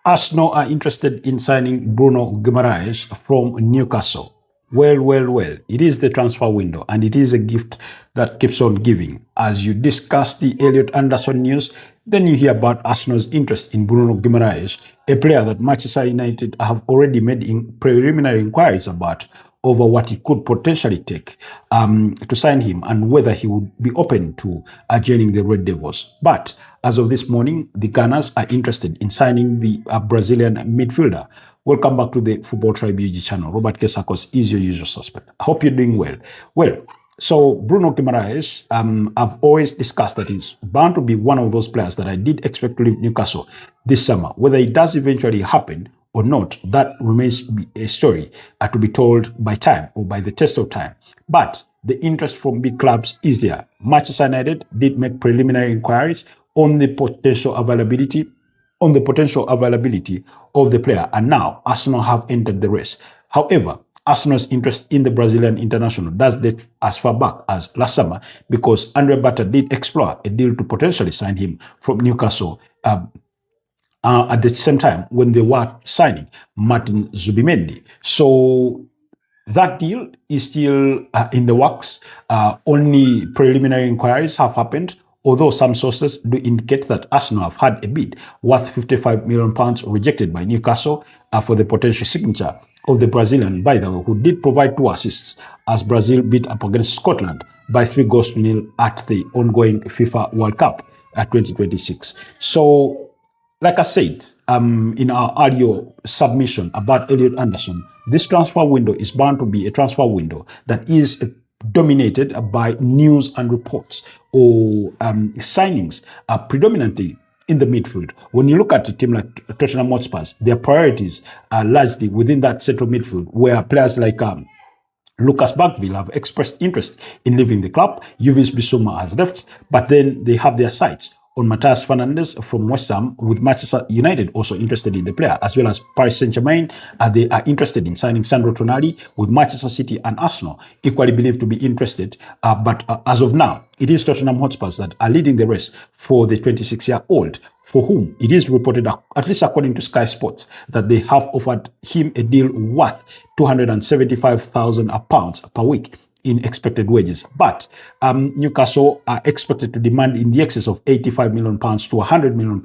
Arsenal are interested in signing Bruno Guimaraes from Newcastle. Well. It is the transfer window, and it is a gift that keeps on giving. As you discuss the Elliot Anderson news, then you hear about Arsenal's interest in Bruno Guimaraes, a player that Manchester United have already made preliminary inquiries about over what it could potentially take to sign him and whether he would be open to joining the Red Devils. But as of this morning, the Gunners are interested in signing the Brazilian midfielder. Welcome back to the Football Tribe UG channel. Robert Kesakos is your usual suspect. I hope you're doing well. Well, so Bruno Guimaraes, I've always discussed that he's bound to be one of those players that I did expect to leave Newcastle this summer. Whether it does eventually happen or not, that remains a story to be told by time or by the test of time. But the interest from big clubs is there. Manchester United did make preliminary inquiries on the potential availability of the player, and now Arsenal have entered the race. However, Arsenal's interest in the Brazilian international does date as far back as last summer, because Andre Bata did explore a deal to potentially sign him from Newcastle at the same time when they were signing Martin Zubimendi. So that deal is still in the works. Only preliminary inquiries have happened, although some sources do indicate that Arsenal have had a bid worth £55 million rejected by Newcastle for the potential signature of the Brazilian, by the way, who did provide 2 assists as Brazil beat up against Scotland by 3-0 at the ongoing FIFA World Cup 2026. So, like I said in our audio submission about Elliot Anderson, this transfer window is bound to be a transfer window that is dominated by news and reports or signings predominantly in the midfield. When you look at a team like Tottenham Hotspur, their priorities are largely within that central midfield, where players like Lucas Bagville have expressed interest in leaving the club. Yves Bissouma has left, but then they have their sights on Matthias Fernandes from West Ham, with Manchester United also interested in the player, as well as Paris Saint-Germain. They are interested in signing Sandro Tonali, with Manchester City and Arsenal equally believed to be interested. But as of now, it is Tottenham Hotspurs that are leading the race for the 26-year-old, for whom it is reported, at least according to Sky Sports, that they have offered him a deal worth £275,000 per week in expected wages. But Newcastle are expected to demand in the excess of £85 million to £100 million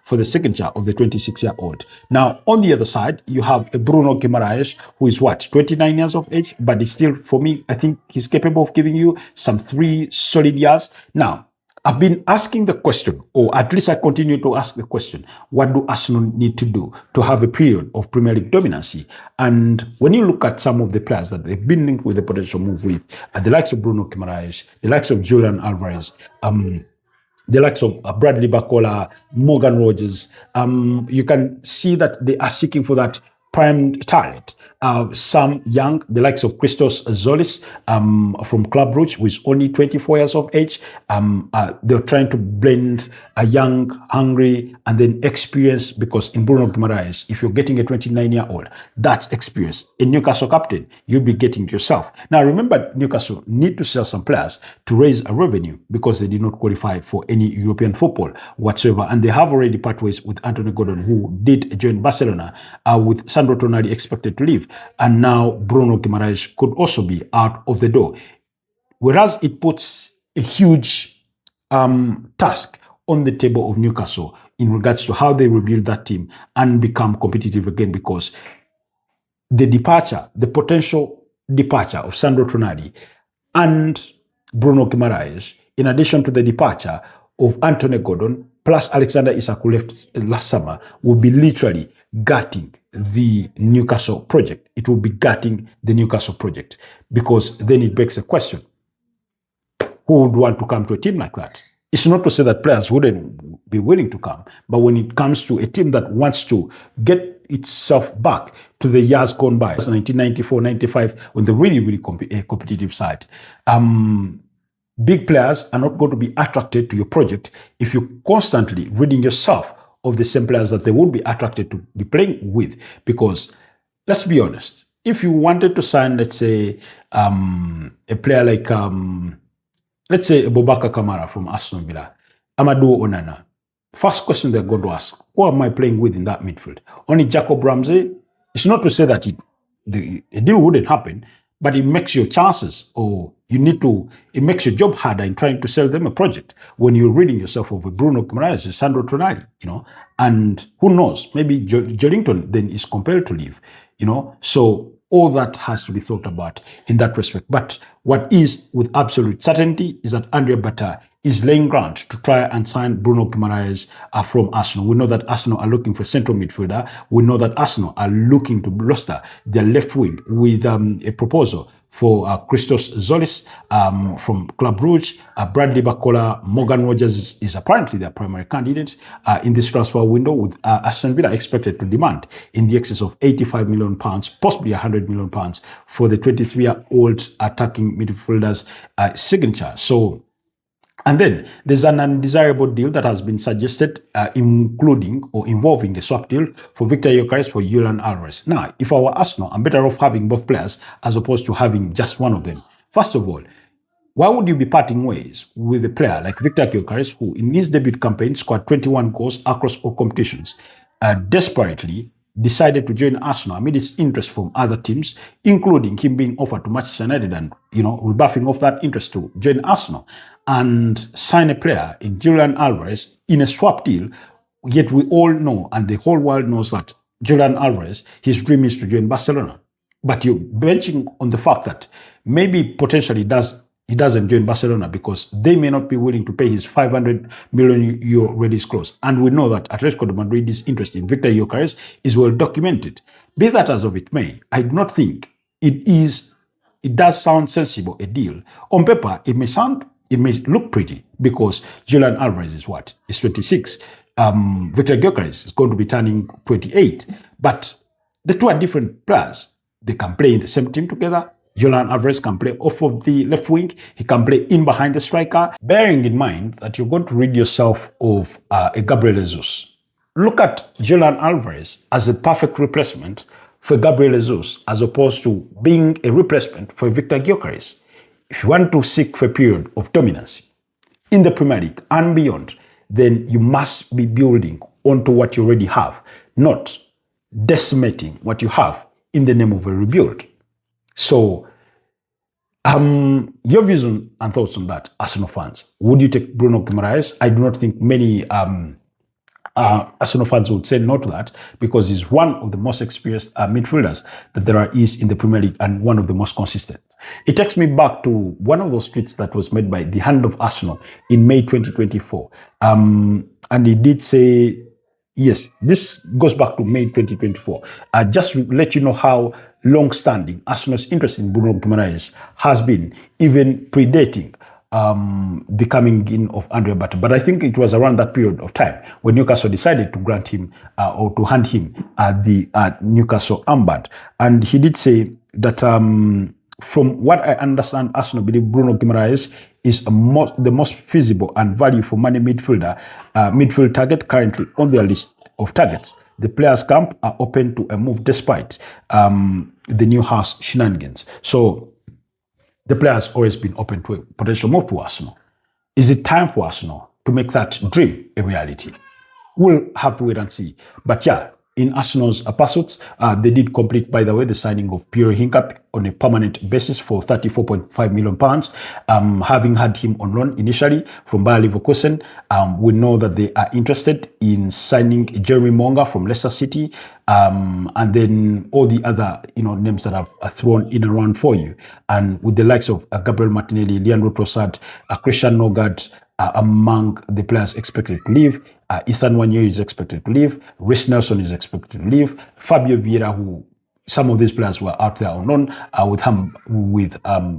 for the signature of the 26-year-old. Now, on the other side, you have a Bruno Guimaraes, who is 29 years of age, but is still, for me, I think he's capable of giving you some 3 solid years. Now, I've been asking the question, or at least I continue to ask the question, what do Arsenal need to do to have a period of Premier League dominancy? And when you look at some of the players that they've been linked with the potential move with, the likes of Bruno Guimaraes, the likes of Julian Alvarez, the likes of Bradley Bacola, Morgan Rogers, you can see that they are seeking for that prime talent. Some young, the likes of Christos Zolis from Club Brugge, who is only 24 years of age. They're trying to blend a young, hungry, and then experience, because in Bruno Guimaraes, if you're getting a 29-year-old, that's experience. In Newcastle captain, you'll be getting yourself. Now, remember, Newcastle need to sell some players to raise a revenue, because they did not qualify for any European football whatsoever. And they have already part ways with Anthony Gordon, who did join Barcelona, with Sandro Tonali expected to leave. And now Bruno Guimaraes could also be out of the door. Whereas it puts a huge task on the table of Newcastle in regards to how they rebuild that team and become competitive again, because the potential departure of Sandro Tonali and Bruno Guimaraes, in addition to the departure of Anthony Gordon, plus Alexander Isak, who left last summer, will be literally gutting the Newcastle project. It will be gutting the Newcastle project, because then it begs a question: who would want to come to a team like that? It's not to say that players wouldn't be willing to come, but when it comes to a team that wants to get itself back to the years gone by, 1994, 95, when the really competitive side, big players are not going to be attracted to your project if you're constantly ridding yourself of the same players that they would be attracted to be playing with. Because let's be honest, if you wanted to sign, let's say, a player like, let's say, Boubacar Kamara from Aston Villa, Amadou Onana, first question they're going to ask, who am I playing with in that midfield? Only Jacob Ramsey? It's not to say that the deal wouldn't happen, but it makes your chances, or it makes your job harder in trying to sell them a project when you're ridding yourself of a Bruno Guimaraes, Sandro Tonali, and who knows, maybe Jolinton then is compelled to leave, so all that has to be thought about in that respect. But what is with absolute certainty is that Andrea Bata is laying ground to try and sign Bruno Guimaraes from Arsenal. We know that Arsenal are looking for a central midfielder. We know that Arsenal are looking to bolster their left wing with a proposal for Christos Zolis from Club Brugge. Bradley Bacola, Morgan Rogers is apparently their primary candidate in this transfer window, with Aston Villa expected to demand in the excess of £85 million, possibly £100 million for the 23-year-old attacking midfielder's signature. And then there's an undesirable deal that has been suggested, including or involving a swap deal for Victor Gyökeres for Julian Alvarez. Now, if I were Arsenal, I'm better off having both players as opposed to having just one of them. First of all, why would you be parting ways with a player like Victor Gyökeres, who in his debut campaign scored 21 goals across all competitions, desperately decided to join Arsenal amid its interest from other teams, including him being offered to Manchester United and, rebuffing off that interest to join Arsenal, and sign a player in Julian Alvarez in a swap deal? Yet we all know, and the whole world knows, that Julian Alvarez, his dream is to join Barcelona. But you're benching on the fact that maybe potentially he doesn't join Barcelona because they may not be willing to pay his €500 million release clause. And we know that Atletico de Madrid's interest in Victor Gyökeres is well documented. Be that as of it may, I do not think it does sound sensible, a deal. On paper, it may look pretty because Julian Alvarez is 26. Victor Gyökeres is going to be turning 28. But the two are different players. They can play in the same team together. Julian Alvarez can play off of the left wing. He can play in behind the striker. Bearing in mind that you're going to rid yourself of a Gabriel Jesus. Look at Julian Alvarez as a perfect replacement for Gabriel Jesus, as opposed to being a replacement for Victor Gyökeres. If you want to seek for a period of dominance in the Premier League and beyond, then you must be building onto what you already have, not decimating what you have in the name of a rebuild. So, your views and thoughts on that, Arsenal fans. Would you take Bruno Guimaraes? I do not think many Arsenal fans would say no to that, because he's one of the most experienced midfielders that there is in the Premier League and one of the most consistent. It takes me back to one of those tweets that was made by the Hand of Arsenal in May 2024. And he did say, yes, this goes back to May 2024. Just to let you know how long-standing Arsenal's interest in Bruno Guimaraes has been, even predating the coming in of Andrea Bata. But I think it was around that period of time when Newcastle decided to grant him or to hand him the Newcastle armband. And he did say that from what I understand, Arsenal believe Bruno Guimaraes is the most feasible and value for money midfield target currently on their list of targets. The players' camp are open to a move despite the new house shenanigans. So the players always been open to a potential move to Arsenal. Is it time for Arsenal to make that dream a reality? We'll have to wait and see. But yeah, in Arsenal's pursuits, they did complete, by the way, the signing of Pierre Hincap on a permanent basis for £34.5 million. Having had him on loan initially from Bayer Leverkusen, we know that they are interested in signing Jeremy Monga from Leicester City, and then all the other names that I've thrown in around for you. And with the likes of Gabriel Martinelli, Leandro Trossard, Christian Nogard, among the players expected to leave. Ethan Wanyo is expected to leave. Reece Nelson is expected to leave. Fabio Vieira, who some of these players were out there on loan with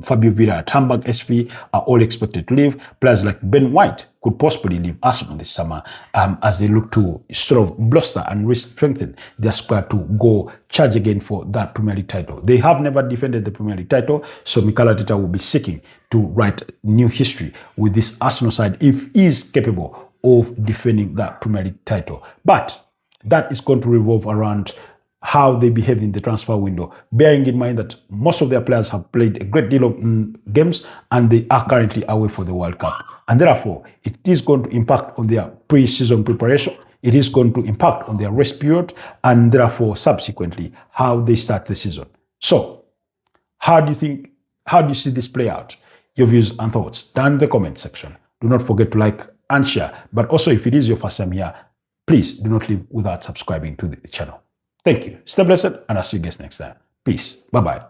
Fabio Vieira at Hamburg SV, are all expected to leave. Players like Ben White could possibly leave Arsenal this summer as they look to sort of bluster and strengthen their squad to go charge again for that Premier League title. They have never defended the Premier League title, so Mikel Arteta will be seeking to write new history with this Arsenal side if he is capable of defending that Premier League title. But that is going to revolve around how they behave in the transfer window, bearing in mind that most of their players have played a great deal of games and they are currently away for the World Cup. And therefore, it is going to impact on their pre-season preparation. It is going to impact on their rest period, and therefore, subsequently, how they start the season. So, how do you see this play out? Your views and thoughts down in the comment section. Do not forget to like and share. But also, if it is your first time here, please do not leave without subscribing to the channel. Thank you. Stay blessed, and I'll see you guys next time. Peace. Bye-bye.